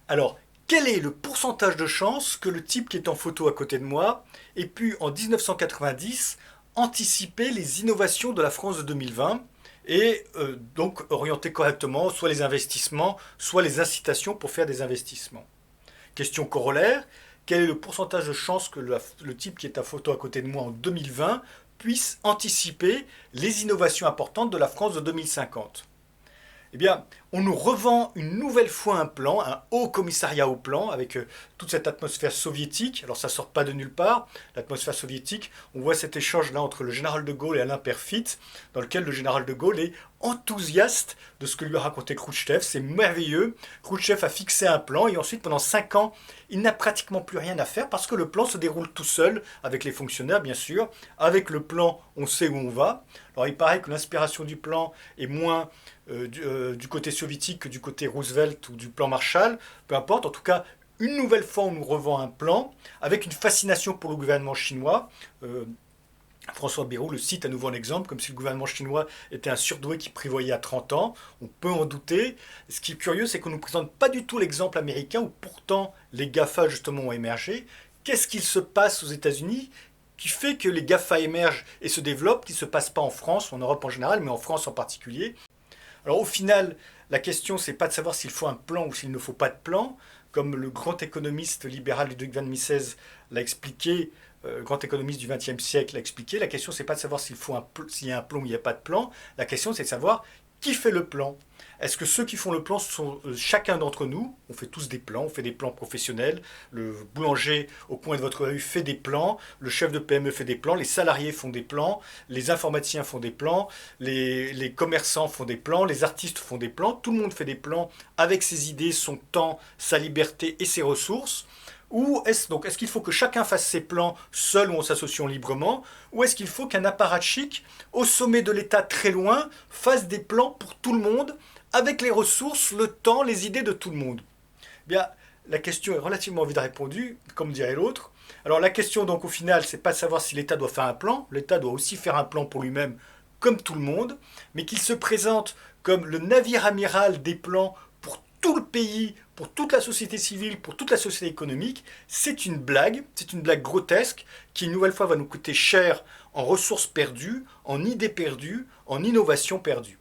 Alors, quel est le pourcentage de chances que le type qui est en photo à côté de moi ait pu, en 1990, anticiper les innovations de la France de 2020 et donc orienter correctement soit les investissements, soit les incitations pour faire des investissements? Question corollaire, quel est le pourcentage de chances que le type qui est en photo à côté de moi en 2020 puisse anticiper les innovations importantes de la France de 2050? Eh bien, on nous revend une nouvelle fois un plan, un haut commissariat au plan, avec toute cette atmosphère soviétique. Alors ça sort pas de nulle part, l'atmosphère soviétique. On voit cet échange là entre le général de Gaulle et Alain Peyrefitte, dans lequel le général de Gaulle est enthousiaste de ce que lui a raconté Khrouchtchev. C'est merveilleux. Khrouchtchev a fixé un plan et ensuite, pendant 5 ans, il n'a pratiquement plus rien à faire parce que le plan se déroule tout seul, avec les fonctionnaires bien sûr. Avec le plan, on sait où on va. Alors il paraît que l'inspiration du plan est moins du côté soviétique que du côté Roosevelt ou du plan Marshall, peu importe. En tout cas, une nouvelle fois, on nous revend un plan avec une fascination pour le gouvernement chinois. François Bayrou le cite à nouveau en exemple, comme si le gouvernement chinois était un surdoué qui prévoyait à 30 ans. On peut en douter. Ce qui est curieux, c'est qu'on ne nous présente pas du tout l'exemple américain où pourtant les GAFA justement ont émergé. Qu'est-ce qu'il se passe aux États-Unis qui fait que les GAFA émergent et se développent, qui ne se passe pas en France, en Europe en général, mais en France en particulier? Alors au final, la question, c'est pas de savoir s'il faut un plan ou s'il ne faut pas de plan. Comme le grand économiste libéral Ludwig von Mises l'a expliqué, le grand économiste du XXe siècle l'a expliqué, la question, c'est pas de savoir s'il y a un plan ou il n'y a pas de plan. La question, c'est de savoir qui fait le plan. Est-ce que ceux qui font le plan sont chacun d'entre nous? On fait tous des plans, on fait des plans professionnels. Le boulanger au coin de votre rue fait des plans, le chef de PME fait des plans, les salariés font des plans, les informaticiens font des plans, les commerçants font des plans, les artistes font des plans. Tout le monde fait des plans avec ses idées, son temps, sa liberté et ses ressources. Ou est-ce qu'il faut que chacun fasse ses plans seul ou en s'associant librement? Ou est-ce qu'il faut qu'un apparatchik, au sommet de l'État très loin, fasse des plans pour tout le monde, avec les ressources, le temps, les idées de tout le monde? Eh bien, la question est relativement vite répondue, comme dirait l'autre. Alors la question donc au final, c'est pas de savoir si l'État doit faire un plan. L'État doit aussi faire un plan pour lui-même, comme tout le monde, mais qu'il se présente comme le navire amiral des plans pour tout le pays, pour toute la société civile, pour toute la société économique, c'est une blague grotesque qui une nouvelle fois va nous coûter cher en ressources perdues, en idées perdues, en innovations perdues.